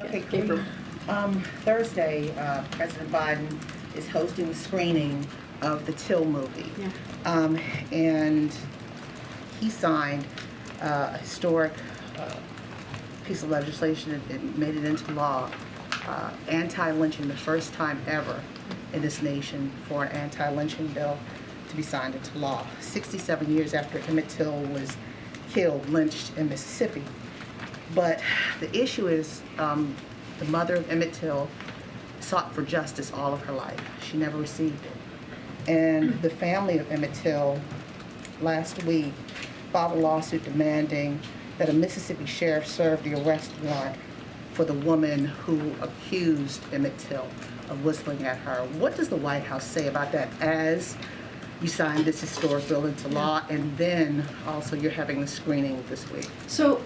Okay, Cooper. Thursday, President Biden is hosting the screening of the Till movie. Yeah. And he signed a historic piece of legislation and made it into law, anti-lynching, the first time ever in this nation for an anti-lynching bill to be signed into law. 67 years after Emmett Till was killed, lynched in Mississippi. But the issue is the mother of Emmett Till sought for justice all of her life. She never received it. And the family of Emmett Till last week filed a lawsuit demanding that a Mississippi sheriff serve the arrest warrant for the woman who accused Emmett Till of whistling at her. What does the White House say about that as you signed this historic bill into law, and then also you're having the screening this week? So,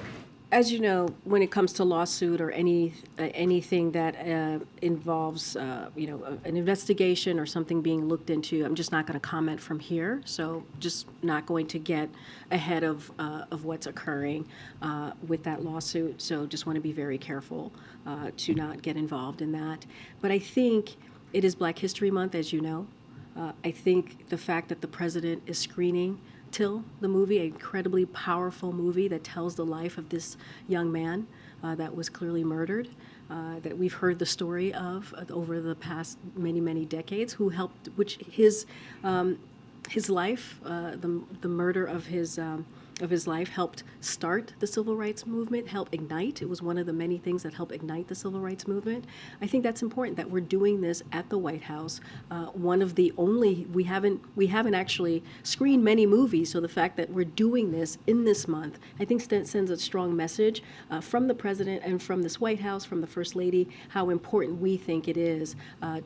as you know, when it comes to lawsuit or anything that involves, an investigation or something being looked into, I'm just not going to comment from here. So, just not going to get ahead of what's occurring with that lawsuit. So, just want to be very careful to not get involved in that. But I think it is Black History Month, as you know. I think the fact that the president is screening Till, the movie, an incredibly powerful movie that tells the life of this young man that was clearly murdered, that we've heard the story of over the past many, many decades, who helped, which his life, the murder of his life helped start the civil rights movement, helped ignite. It was one of the many things that helped ignite the civil rights movement. I think that's important that we're doing this at the White House. One of the only, we haven't actually screened many movies, so the fact that we're doing this in this month, I think sends a strong message from the president and from this White House, from the First Lady, how important we think it is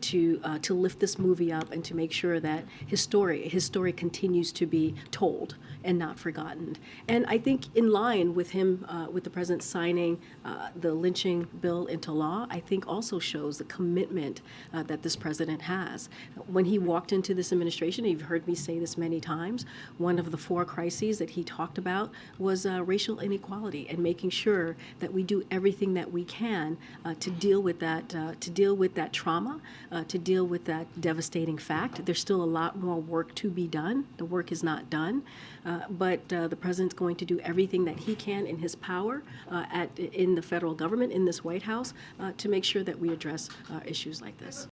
to lift this movie up and to make sure that his story continues to be told and not forgotten. And I think in line with him, with the president signing the lynching bill into law, I think also shows the commitment that this president has. When he walked into this administration, you've heard me say this many times, one of the 4 crises that he talked about was racial inequality and making sure that we do everything that we can to deal with that trauma, to deal with that devastating fact. There's still a lot more work to be done. The work is not done, but the president's going to do everything that he can in his power in the federal government, in this White House, to make sure that we address issues like this.